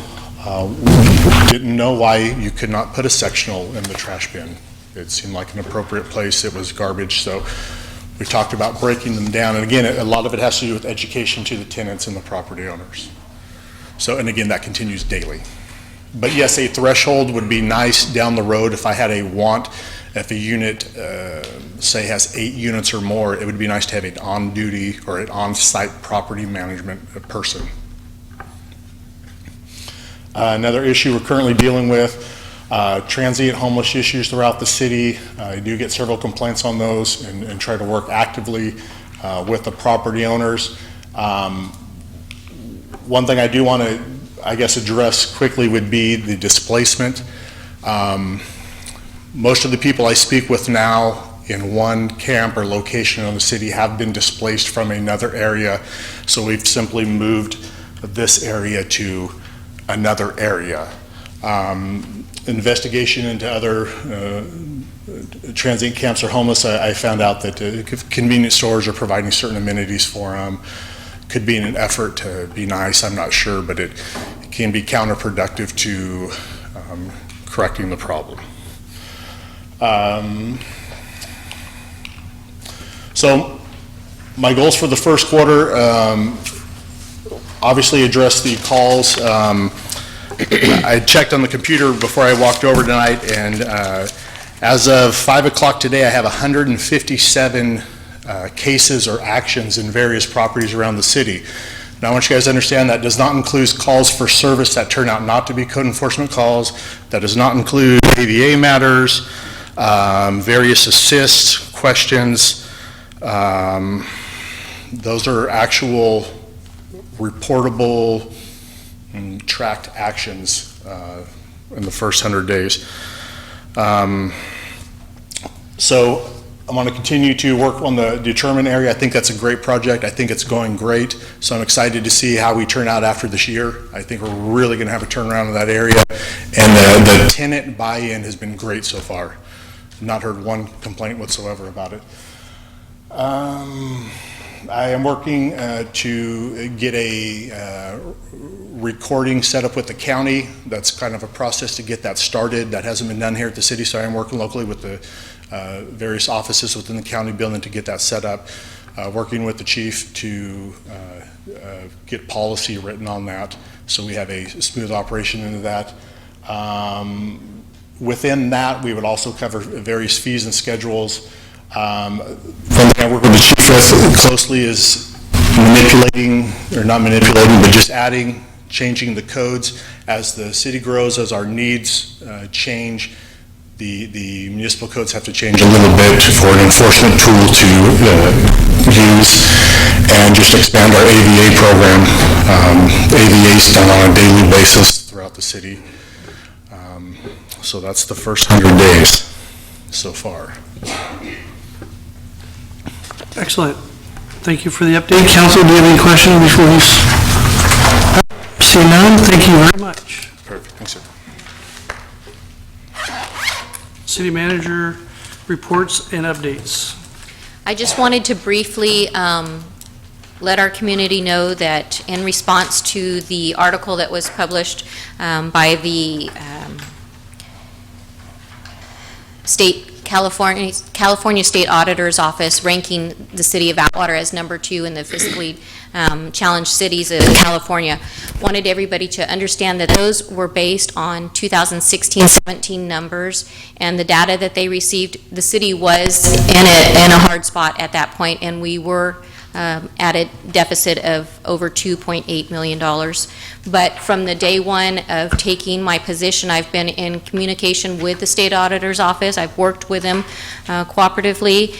didn't know why you could not put a sectional in the trash bin. It seemed like an appropriate place. It was garbage, so we talked about breaking them down. And again, a lot of it has to do with education to the tenants and the property owners. So, and again, that continues daily. But yes, a threshold would be nice down the road if I had a want. If a unit, say, has 8 units or more, it would be nice to have an on-duty or an on-site property management person. Another issue we're currently dealing with, transient homeless issues throughout the city. I do get several complaints on those and try to work actively with the property owners. One thing I do want to, I guess, address quickly would be the displacement. Most of the people I speak with now in one camp or location in the city have been displaced from another area, so we've simply moved this area to another area. Investigation into other transient camps or homeless, I found out that convenience stores are providing certain amenities for them. Could be in an effort to be nice, I'm not sure, but it can be counterproductive to correcting the problem. So my goals for the first quarter, obviously address the calls. I checked on the computer before I walked over tonight, and as of 5 o'clock today, I have 157 cases or actions in various properties around the city. Now, I want you guys to understand that does not include calls for service that turn out not to be code enforcement calls. That does not include AVA matters, various assists, questions. Those are actual reportable and tracked actions in the first 100 days. So I want to continue to work on the determined area. I think that's a great project. I think it's going great. So I'm excited to see how we turn out after this year. I think we're really going to have a turnaround in that area. And the tenant buy-in has been great so far. Not heard one complaint whatsoever about it. I am working to get a recording set up with the county. That's kind of a process to get that started. That hasn't been done here at the city, so I am working locally with the various offices within the county building to get that set up. Working with the chief to get policy written on that, so we have a smooth operation into that. Within that, we would also cover various fees and schedules. One thing I work with the chief with closely is manipulating, or not manipulating, but just adding, changing the codes as the city grows, as our needs change. The municipal codes have to change a little bit for an enforcement tool to use, and just expand our AVA program. AVA is done on a daily basis throughout the city. So that's the first 100 days so far. Excellent. Thank you for the update. Council, do you have any questions before we see none? Thank you very much. Perfect. Thanks, sir. City manager reports and updates. I just wanted to briefly let our community know that in response to the article that was published by the California State Auditor's Office ranking the city of Atwater as number 2 in the fiscally challenged cities of California. Wanted everybody to understand that those were based on 2016-17 numbers, and the data that they received, the city was in a hard spot at that point, and we were at a deficit of over $2.8 million. But from the day one of taking my position, I've been in communication with the State Auditor's Office. I've worked with them cooperatively.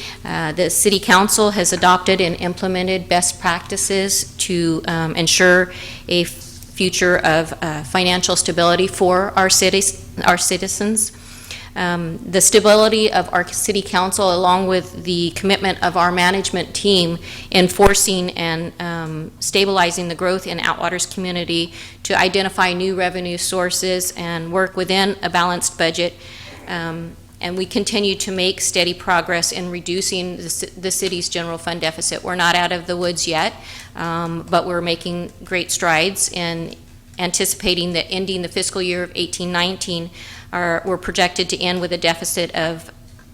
The City Council has adopted and implemented best practices to ensure a future of financial stability for our citizens. The stability of our city council, along with the commitment of our management team, enforcing and stabilizing the growth in Atwater's community to identify new revenue sources and work within a balanced budget. And we continue to make steady progress in reducing the city's general fund deficit. We're not out of the woods yet, but we're making great strides in anticipating that ending the fiscal year of 18-19, we're projected to end with a deficit of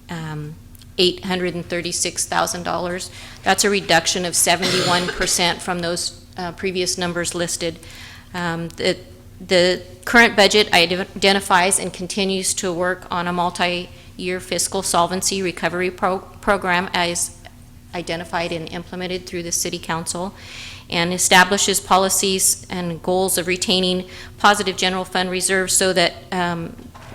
$836,000. That's a reduction of 71% from those previous numbers listed. The current budget identifies and continues to work on a multi-year year fiscal solvency recovery program as identified and implemented through the City Council, and establishes policies and goals of retaining positive general fund reserves so that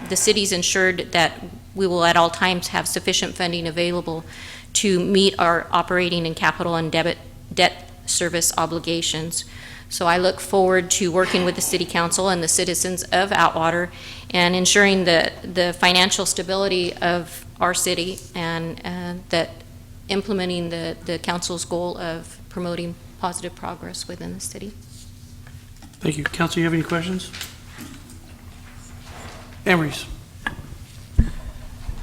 the city's ensured that we will at all times have sufficient funding available to meet our operating and capital and debt service obligations. So I look forward to working with the City Council and the citizens of Atwater and ensuring the financial stability of our city and that implementing the council's goal of promoting positive progress within the city. Thank you. Council, you have any questions? Emery's.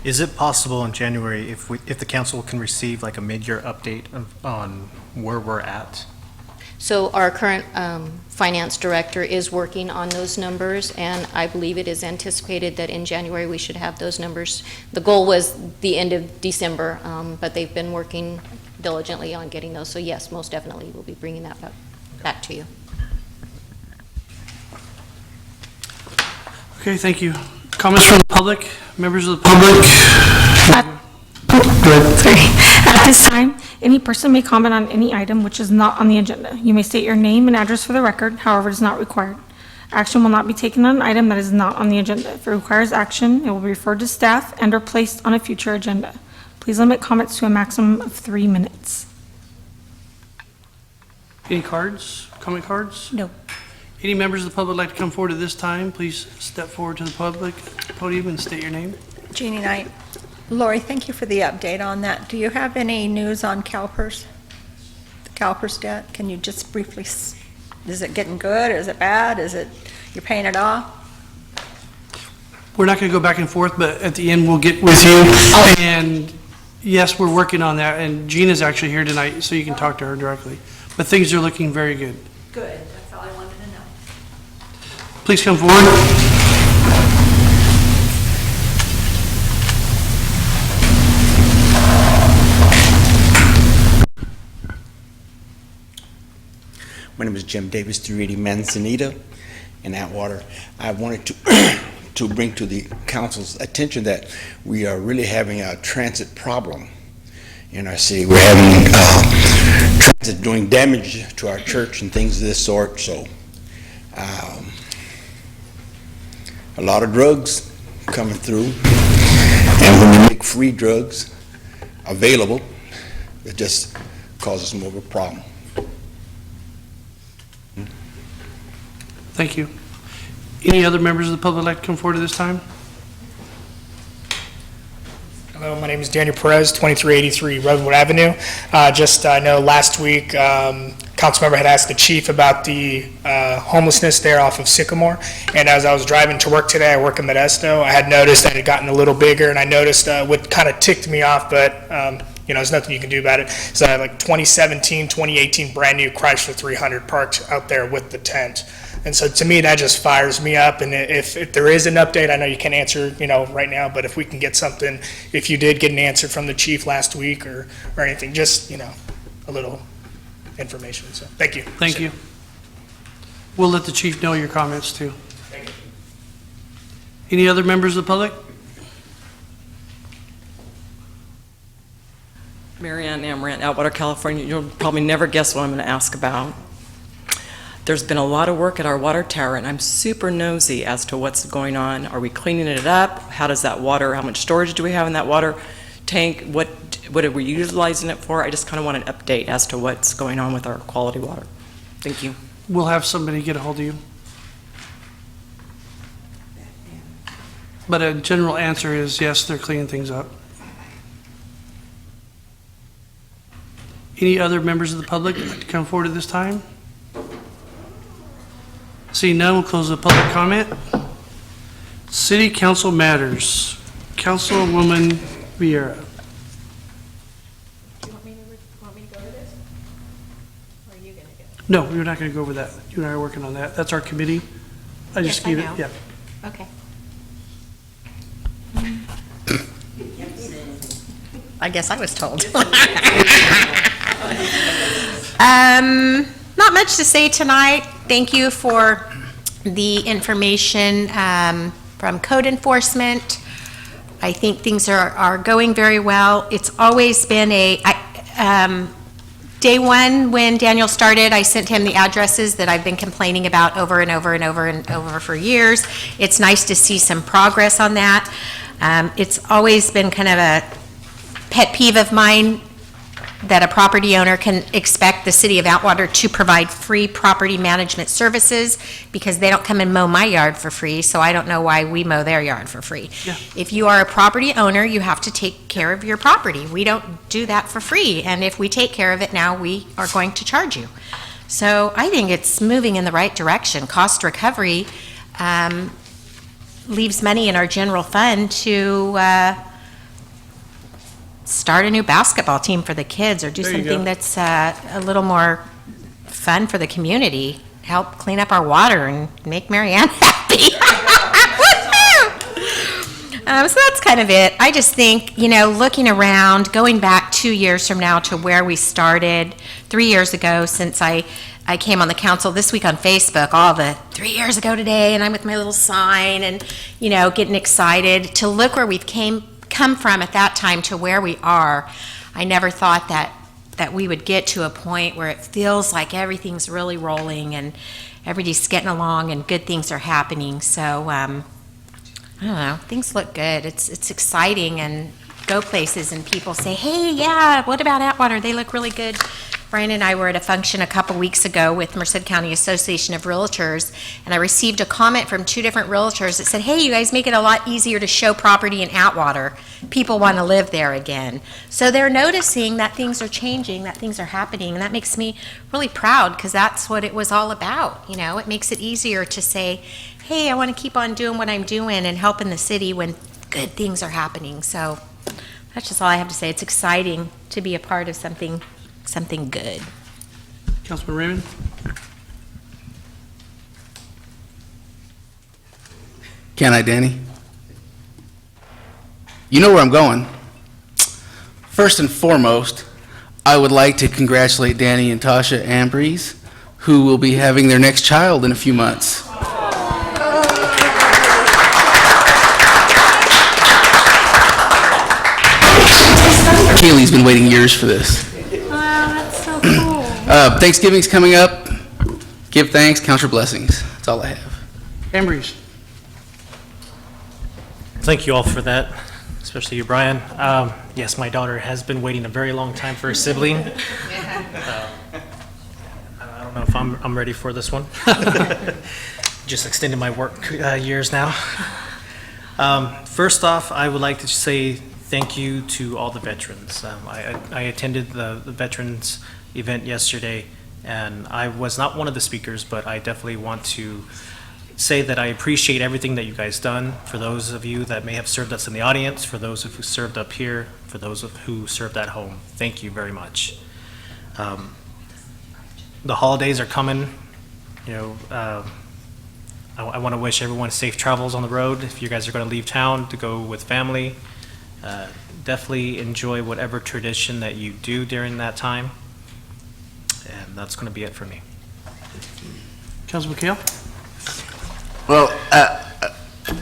Is it possible in January if the council can receive like a mid-year update on where we're at? So our current finance director is working on those numbers, and I believe it is anticipated that in January we should have those numbers. The goal was the end of December, but they've been working diligently on getting those. So yes, most definitely we'll be bringing that back to you. Okay, thank you. Comments from the public? Members of the public? At this time, any person may comment on any item which is not on the agenda. You may state your name and address for the record, however, it is not required. Action will not be taken on an item that is not on the agenda. If it requires action, it will be referred to staff and/or placed on a future agenda. Please limit comments to a maximum of 3 minutes. Any cards? Comment cards? No. Any members of the public like to come forward at this time? Please step forward to the public podium and state your name. Jeannie Knight. Lori, thank you for the update on that. Do you have any news on CalPERS? The CalPERS debt? Can you just briefly, is it getting good? Is it bad? Is it, you're paying it off? We're not going to go back and forth, but at the end, we'll get with you. And yes, we're working on that, and Gina's actually here tonight, so you can talk to her directly. But things are looking very good. Good, that's all I wanted to know. Please come forward. My name is Jim Davis, 380 Manzanita in Atwater. I wanted to to bring to the council's attention that we are really having a transit problem in our city. We're having transit doing damage to our church and things of this sort. So a lot of drugs coming through, and when you make free drugs available, it just causes more of a problem. Thank you. Any other members of the public like to come forward at this time? Hello, my name is Daniel Perez, 2383 Redwood Avenue. I know last week, Councilmember had asked the chief about the homelessness there off of Sycamore, and as I was driving to work today, I work in Modesto, I had noticed that it had gotten a little bigger, and I noticed what kind of ticked me off, but there's nothing you can do about it. So I had like 2017, 2018 brand new Chrysler 300 parked out there with the tent. And so to me, that just fires me up. And if there is an update, I know you can't answer, right now, but if we can get something, if you did get an answer from the chief last week or anything, just, a little information. So thank you. Thank you. We'll let the chief know your comments too. Thank you. Any other members of the public? Marianne Amrant, Atwater, California. You'll probably never guess what I'm going to ask about. There's been a lot of work at our water tower, and I'm super nosy as to what's going on. Are we cleaning it up? How does that water, how much storage do we have in that water tank? What are we utilizing it for? I just kind of want an update as to what's going on with our quality water. Thank you. We'll have somebody get a hold of you. But a general answer is yes, they're cleaning things up. Any other members of the public like to come forward at this time? Seeing none, we'll close the public comment. City Council matters. Councilwoman Vieira. Do you want me to go to this? Or are you going to go? No, we're not going to go over that. You and I are working on that. That's our committee. I just gave it, yeah. Okay. I guess I was told. Not much to say tonight. Thank you for the information from code enforcement. I think things are going very well. It's always been day one, when Daniel started, I sent him the addresses that I've been complaining about over and over and over and over for years. It's nice to see some progress on that. It's always been kind of a pet peeve of mine that a property owner can expect the city of Atwater to provide free property management services, because they don't come and mow my yard for free, so I don't know why we mow their yard for free. Yeah. If you are a property owner, you have to take care of your property. We don't do that for free, and if we take care of it now, we are going to charge you. So I think it's moving in the right direction. Cost recovery leaves money in our general fund to start a new basketball team for the kids, or do There you something go. that's a little more fun for the community. Help clean up our water and make Mary Ann happy. So that's kind of it. I just think, looking around, going back 2 years from now to where we started 3 years ago, since I came on the council this week on Facebook, all the 3 years ago today, and I'm with my little sign and, getting excited to look where we've come from at that time to where we are. I never thought that we would get to a point where it feels like everything's really rolling and everybody's getting along and good things are happening. So, I don't know, things look good. It's exciting, and go places and people say, hey, yeah, what about Atwater? They look really good. Brian and I were at a function a couple weeks ago with Merced County Association of Realtors, and I received a comment from 2 different realtors that said, hey, you guys make it a lot easier to show property in Atwater. People want to live there again. So they're noticing that things are changing, that things are happening, and that makes me really proud, because that's what it was all about. It makes it easier to say, hey, I want to keep on doing what I'm doing and helping the city when good things are happening. So that's just all I have to say. It's exciting to be a part of something good. Councilman Raymond? Can I, Danny? You know where I'm going. First and foremost, I would like to congratulate Danny and Tasha Ambrose, who will be having their next child in a few months. Kaylee's been waiting years for this. Wow, that's so cool. Thanksgiving's coming up. Give thanks, count your blessings. That's all I have. Ambrose? Thank you all for that, especially you, Brian. Yes, my daughter has been waiting a very long time for a sibling. I don't know if I'm ready for this one. Just extending my work years now. First off, I would like to say thank you to all the veterans. I attended the veterans event yesterday, and I was not one of the speakers, but I definitely want to say that I appreciate everything that you guys done. For those of you that may have served us in the audience, for those who served up here, for those who served at home, thank you very much. The holidays are coming. I want to wish everyone safe travels on the road. If you guys are going to leave town to go with family, definitely enjoy whatever tradition that you do during that time. And that's going to be it for me. Councilman Kale? Well,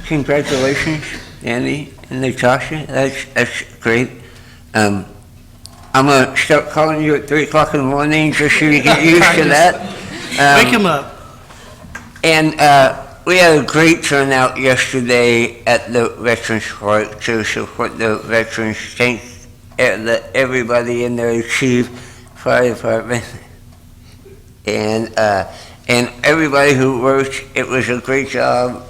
congratulations, Andy and Natasha. That's great. I'm gonna start calling you at 3 o'clock in the morning just so you get used to that. Wake him up. And we had a great turnout yesterday at the Veterans Park to support the veterans. Thank everybody in there, Chief, Fire Department, and everybody who worked. It was a great job.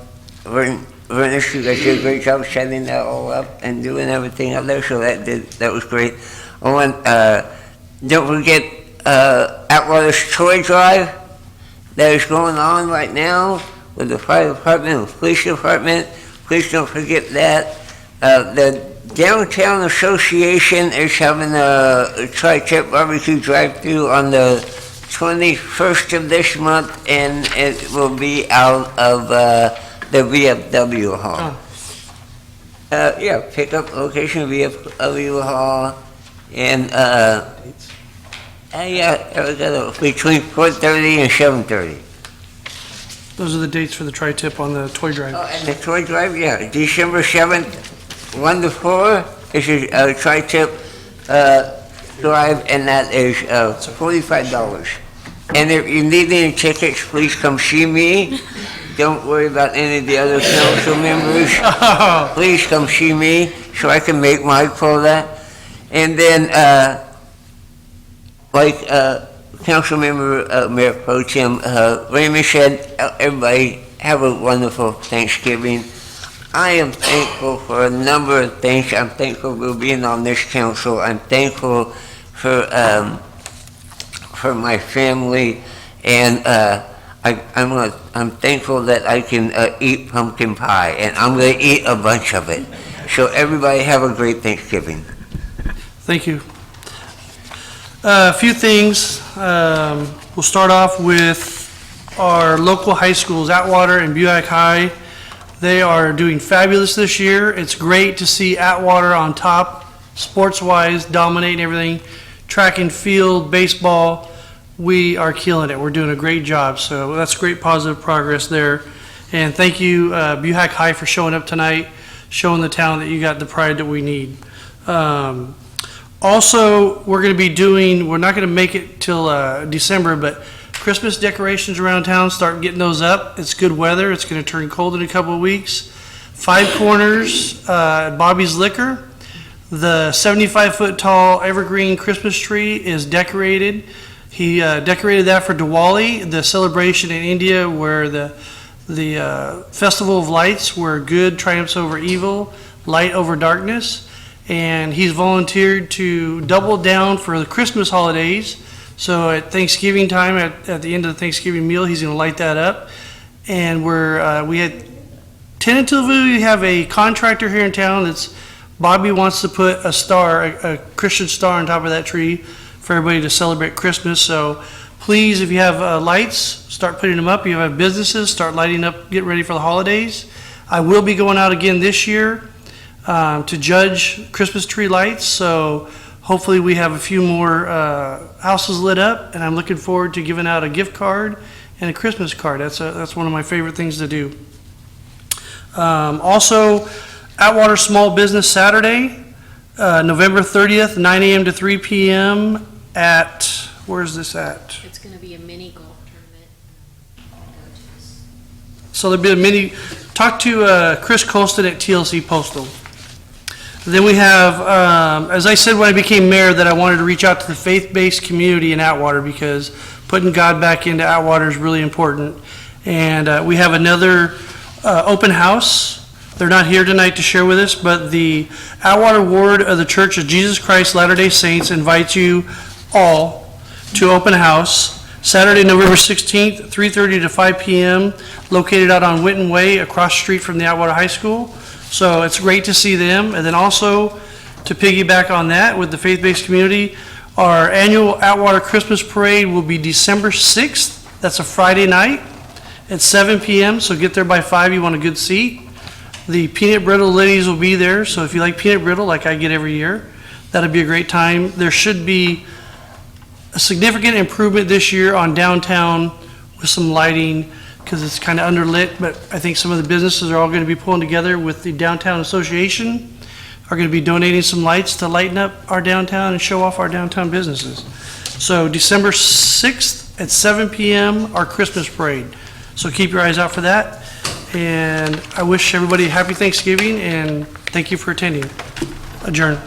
Ernest, you guys did a great job setting that all up and doing everything out there, so that was great. Don't forget Atwater's toy drive that is going on right now with the fire department and police department. Please don't forget that. The Downtown Association is having a tri-tip barbecue drive-through on the 21st of this month, and it will be out of the VFW Hall. Yeah, pickup location, VFW Hall, and between 4:30 and 7:30. Those are the dates for the tri-tip on the toy drive. And the toy drive, yeah, December 7th wonderful. This is a tri-tip drive, and that is $45. And if you need any tickets, please come see me. Don't worry about any of the other council members. Please come see me so I can make Mike for that. And then, like Council Member Mayor Pro Tem Raymond said, everybody have a wonderful Thanksgiving. I am thankful for a number of things. I'm thankful for being on this council. I'm thankful for my family, and I'm thankful that I can eat pumpkin pie, and I'm going to eat a bunch of it. So everybody have a great Thanksgiving. Thank you. A few things. We'll start off with our local high schools, Atwater and Buick High. They are doing fabulous this year. It's great to see Atwater on top, sports-wise, dominating everything. Track and field, baseball, we are killing it. We're doing a great job. So that's great positive progress there. And thank you, Buick High, for showing up tonight, showing the town that you got the pride that we need. Also, we're going to be doing, we're not going to make it till December, but Christmas decorations around town, start getting those up. It's good weather. It's going to turn cold in a couple of weeks. 5 Corners, Bobby's Liquor. The 75-foot tall evergreen Christmas tree is decorated. He decorated that for Diwali, the celebration in India where the Festival of Lights, where good triumphs over evil, light over darkness. And he's volunteered to double down for the Christmas holidays. So at Thanksgiving time, at the end of the Thanksgiving meal, he's going to light that up. And we had tentatively have a contractor here in town that's, Bobby wants to put a star, a Christian star on top of that tree for everybody to celebrate Christmas. So please, if you have lights, start putting them up. If you have businesses, start lighting up, get ready for the holidays. I will be going out again this year to judge Christmas tree lights. So hopefully we have a few more houses lit up, and I'm looking forward to giving out a gift card and a Christmas card. That's one of my favorite things to do. Also, Atwater Small Business Saturday, November 30th, 9 a.m. to 3 p.m. at, where's this at? It's going to be a mini golf tournament. So there'll be a mini, talk to Chris Colston at TLC Postal. Then we have, as I said when I became mayor, that I wanted to reach out to the faith-based community in Atwater because putting God back into Atwater is really important. And we have another open house. They're not here tonight to share with us, but the Atwater Ward of the Church of Jesus Christ Latter-day Saints invites you all to open house Saturday, November 16th, 3:30 to 5 p.m., located out on Winton Way, across the street from the Atwater High School. So it's great to see them. And then also, to piggyback on that with the faith-based community, our annual Atwater Christmas Parade will be December 6th. That's a Friday night at 7 p.m., so get there by 5. You want a good seat. The peanut brittle ladies will be there, so if you like peanut brittle, like I get every year, that'll be a great time. There should be a significant improvement this year on downtown with some lighting, because it's kind of underlit, but I think some of the businesses are all going to be pulling together with the Downtown Association, are going to be donating some lights to lighten up our downtown and show off our downtown businesses. So December 6th at 7 p.m., our Christmas parade. So keep your eyes out for that. And I wish everybody a happy Thanksgiving, and thank you for attending. Adjourn.